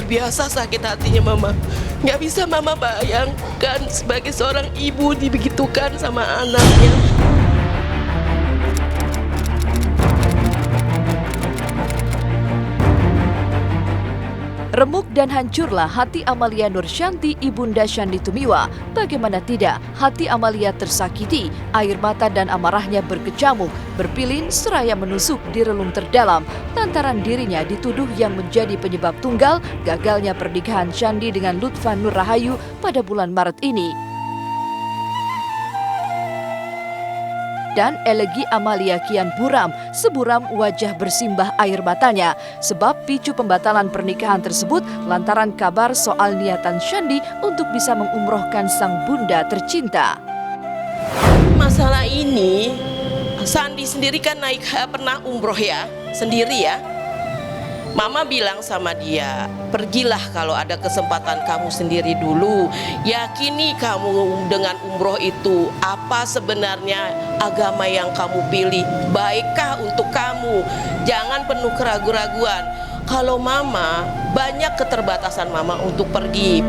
biasa sakit hatinya mama. Nggak bisa mama bayangkan sebagai seorang ibu dibegitukan sama anaknya. Remuk dan hancurlah hati Amalia Nursyanti, ibunda Shandy Tumiwa. Bagaimana tidak, hati Amalia tersakiti, air mata dan amarahnya berkecamuk, berpilin seraya menusuk di relung terdalam lantaran dirinya dituduh yang menjadi penyebab tunggal gagalnya pernikahan Shandy dengan Lutfa Nur Rahayu pada bulan Maret ini. Dan elegi Amalia kian buram, seburam wajah bersimbah air matanya. Sebab picu pembatalan pernikahan tersebut lantaran kabar soal niatan Shandy untuk bisa mengumrohkan sang bunda tercinta. Masalah ini, Shandy sendiri kan pernah umroh ya, sendiri ya. Mama bilang sama dia, pergilah kalau ada kesempatan kamu sendiri dulu. Yakini kamu dengan umroh itu apa sebenarnya agama yang kamu pilih, baikkah untuk kamu. Jangan penuh keraguan-raguan. Kalau mama, banyak keterbatasan mama untuk pergi.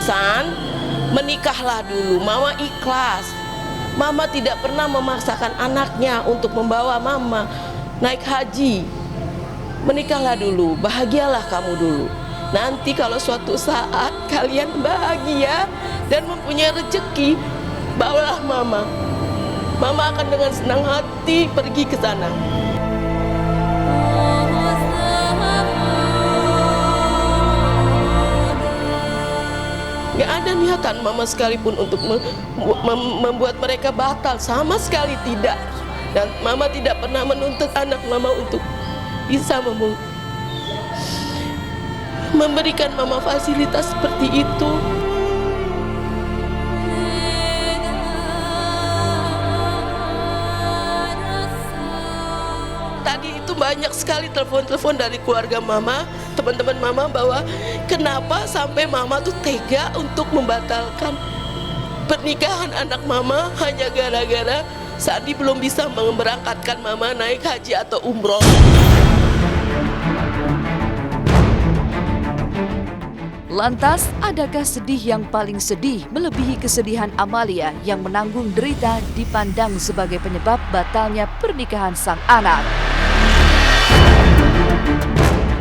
San, menikahlah dulu, mama ikhlas. Mama tidak pernah memaksakan anaknya untuk membawa mama naik haji. Menikahlah dulu, bahagialah kamu dulu. Nanti kalau suatu saat kalian bahagia dan mempunyai rezeki, bawalah mama. Mama akan dengan senang hati pergi ke sana. Gak ada niatan mama sekalipun untuk membuat mereka batal, sama sekali tidak. Dan mama tidak pernah menuntut anak mama untuk bisa memberikan mama fasilitas seperti itu. Tadi itu banyak sekali telepon-telepon dari keluarga mama, teman-teman mama, bahwa kenapa sampai mama tuh tega untuk membatalkan pernikahan anak mama hanya gara-gara Shandy belum bisa memberangkatkan mama naik haji atau umroh. Lantas, adakah sedih yang paling sedih melebihi kesedihan Amalia yang menanggung derita dipandang sebagai penyebab batalnya pernikahan sang anak?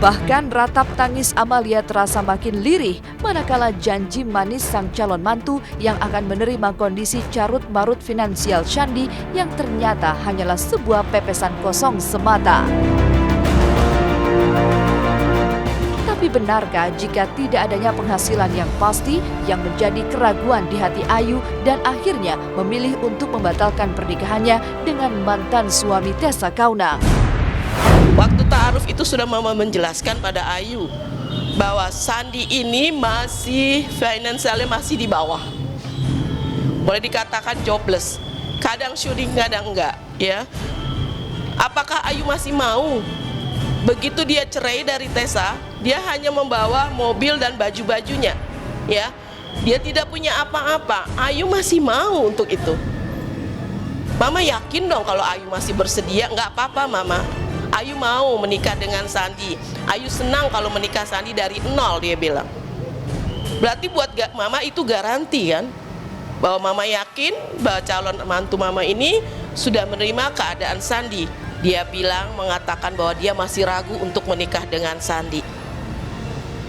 Bahkan ratap tangis Amalia terasa makin lirih manakala janji manis sang calon mantu yang akan menerima kondisi carut-marut finansial Shandy yang ternyata hanyalah sebuah pepesan kosong semata. Tapi benarkah jika tidak adanya penghasilan yang pasti yang menjadi keraguan di hati Ayu dan akhirnya memilih untuk membatalkan pernikahannya dengan mantan suami Tessa Kaunang? Waktu ta'aruf itu sudah mama menjelaskan pada Ayu bahwa Shandy ini masih finansialnya masih di bawah. Boleh dikatakan jobless. Kadang syuting, kadang enggak, ya. Apakah Ayu masih mau? Begitu dia cerai dari Tessa, dia hanya membawa mobil dan baju-bajunya, ya. Dia tidak punya apa-apa. Ayu masih mau untuk itu. Mama yakin dong kalau Ayu masih bersedia, nggak apa-apa mama. Ayu mau menikah dengan Shandy. Ayu senang kalau menikah Shandy dari nol, dia bilang. Berarti buat mama itu garansi kan, bahwa mama yakin bahwa calon mantu mama ini sudah menerima keadaan Shandy. Dia bilang, mengatakan bahwa dia masih ragu untuk menikah dengan Shandy.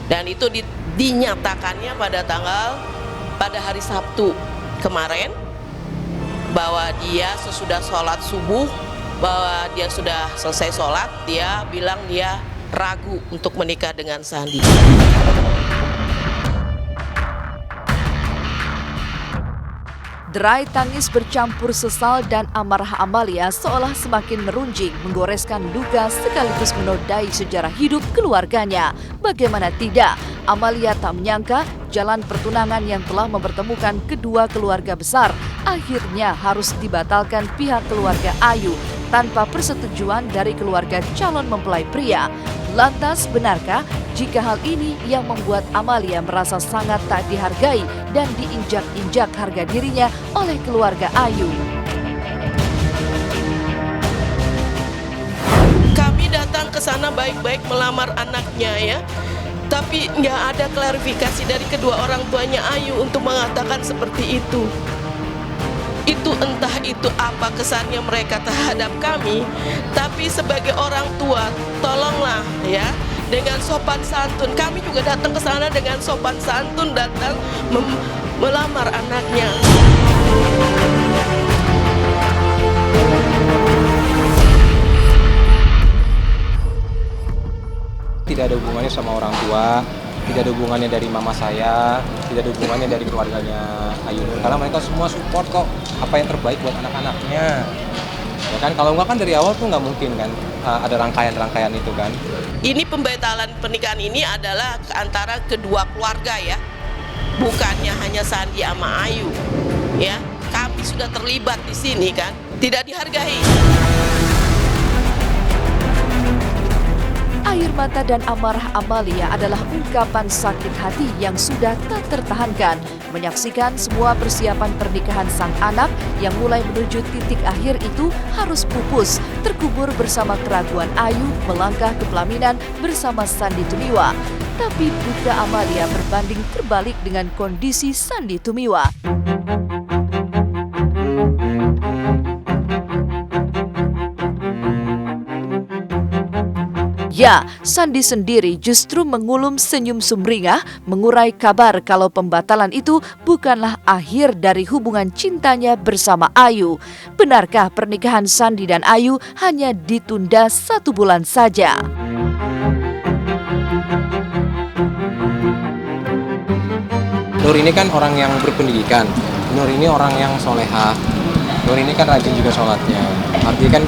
Dan itu dinyatakannya pada hari Sabtu kemarin, bahwa dia sesudah sholat subuh, bahwa dia sudah selesai sholat, dia bilang dia ragu untuk menikah dengan Shandy. Derai tangis bercampur sesal dan amarah Amalia seolah semakin merunjing, menggoreskan duga sekaligus menodai sejarah hidup keluarganya. Bagaimana tidak, Amalia tak menyangka jalan pertunangan yang telah mempertemukan kedua keluarga besar akhirnya harus dibatalkan pihak keluarga Ayu tanpa persetujuan dari keluarga calon mempelai pria. Lantas benarkah jika hal ini yang membuat Amalia merasa sangat tak dihargai dan diinjak-injak harga dirinya oleh keluarga Ayu? ke sana baik-baik melamar anaknya ya. Tapi nggak ada klarifikasi dari kedua orang tuanya Ayu untuk mengatakan seperti itu. Itu entah itu apa kesannya mereka terhadap kami, tapi sebagai orang tua, tolonglah ya, dengan sopan santun. Kami juga datang ke sana dengan sopan santun, datang melamar anaknya. Tidak ada hubungannya sama orang tua, tidak ada hubungannya dari mama saya, tidak ada hubungannya dari keluarganya Ayu Nur, karena mereka semua support kok apa yang terbaik buat anak-anaknya. Ya kan, kalau enggak kan dari awal tuh nggak mungkin kan ada rangkaian-rangkaian itu kan. Ini pembatalan pernikahan ini adalah antara kedua keluarga ya, bukannya hanya Sandi sama Ayu ya. Kami sudah terlibat di sini kan, tidak dihargai. Air mata dan amarah Amalia adalah ungkapan sakit hati yang sudah tak tertahankan. Menyaksikan semua persiapan pernikahan sang anak yang mulai menuju titik akhir itu harus pupus, terkubur bersama keraguan Ayu melangkah ke pelaminan bersama Sandy Tumiwa. Tapi duka Amalia berbanding terbalik dengan kondisi Sandy Tumiwa. Ya, Sandy sendiri justru mengulum senyum sumringah, mengurai kabar kalau pembatalan itu bukanlah akhir dari hubungan cintanya bersama Ayu. Benarkah pernikahan Sandy dan Ayu hanya ditunda 1 bulan saja? Nur ini kan orang yang berpendidikan, Nur ini orang yang soleha, Nur ini kan rajin juga sholatnya. Artinya kan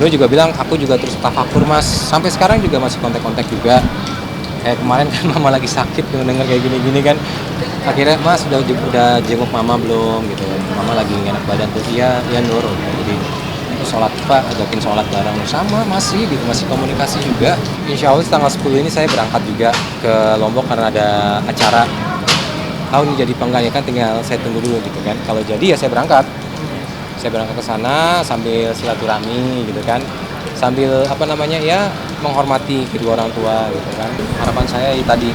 Nur juga bilang, aku juga terus tafakur mas, sampai sekarang juga masih kontak-kontak juga. Kayak kemarin kan mama lagi sakit, denger kayak gini-gini kan. Akhirnya mas udah jenguk mama belum gitu. Mama lagi nggak enak badan tuh, iya Nur. Jadi sholat pak, ajakin sholat bareng sama masih gitu, masih komunikasi juga. Insya Allah tanggal 10 ini saya berangkat juga ke Lombok karena ada acara. Tahu nih jadi penggak ya kan, tinggal saya tunggu dulu gitu kan. Kalau jadi ya saya berangkat. Saya berangkat ke sana sambil silaturahmi gitu kan, sambil ya menghormati kedua orang tua gitu kan. Harapan saya tadi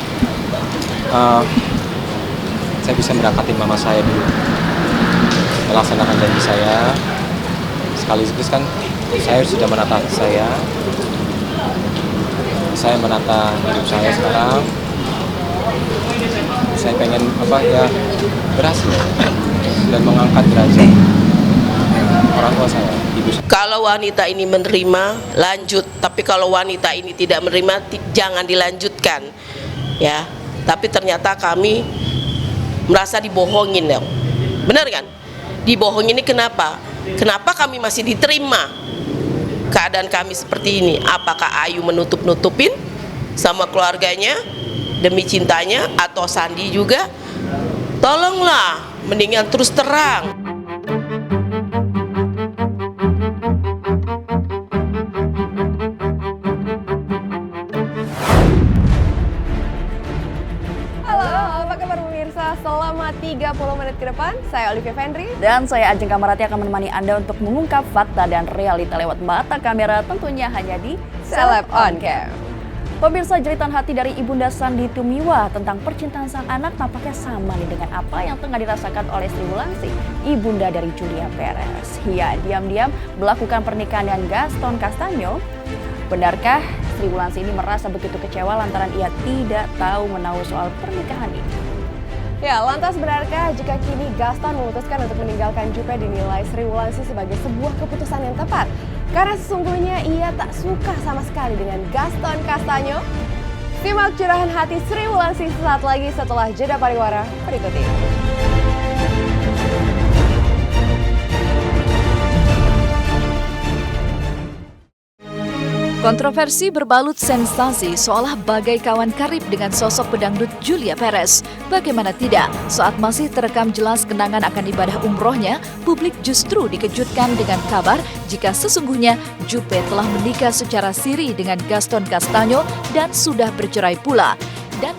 saya bisa berangkatin mama saya dulu, melaksanakan janji saya, sekaligus kan saya sudah menata saya menata hidup saya sekarang. Saya pengen berhasil dan mengangkat derajat orang tua saya, ibu saya. Kalau wanita ini menerima, lanjut. Tapi kalau wanita ini tidak menerima, jangan dilanjutkan. Ya, tapi ternyata kami merasa dibohongin ya. Benar kan? Dibohongin ini kenapa? Kenapa kami masih diterima? Keadaan kami seperti ini. Apakah Ayu menutup-nutupin sama keluarganya demi cintanya, atau Sandy juga? Tolonglah, mendingan terus terang. Selama 30 menit ke depan, saya Olivia Fendri dan saya Ajeng Kamarati akan menemani Anda untuk mengungkap fakta dan realita lewat mata kamera, tentunya hanya di Celeb On Cam. Pemirsa, jeritan hati dari Ibunda Sandy Tumiwa tentang percintaan sang anak tampaknya sama nih dengan apa yang tengah dirasakan oleh Sri Wulandari, ibunda dari Julia Perez. Ia diam-diam melakukan pernikahan dengan Gaston Castagno. Benarkah Sri Wulandari ini merasa begitu kecewa lantaran ia tidak tahu menahu soal pernikahan ini? Ya, lantas benarkah jika kini Gaston memutuskan untuk meninggalkan Jupe dinilai Sri Wulandari sebagai sebuah keputusan yang tepat? Karena sesungguhnya ia tak suka sama sekali dengan Gaston Castagno. Simak curahan hati Sri Wulandari sesaat lagi setelah jeda pariwara berikut ini. Kontroversi berbalut sensasi seolah bagai kawan karib dengan sosok pedangdut Julia Perez. Bagaimana tidak, saat masih terekam jelas kenangan akan ibadah umrohnya, publik justru dikejutkan dengan kabar jika sesungguhnya Jupe telah menikah secara siri dengan Gaston Castagno dan sudah bercerai pula. Dan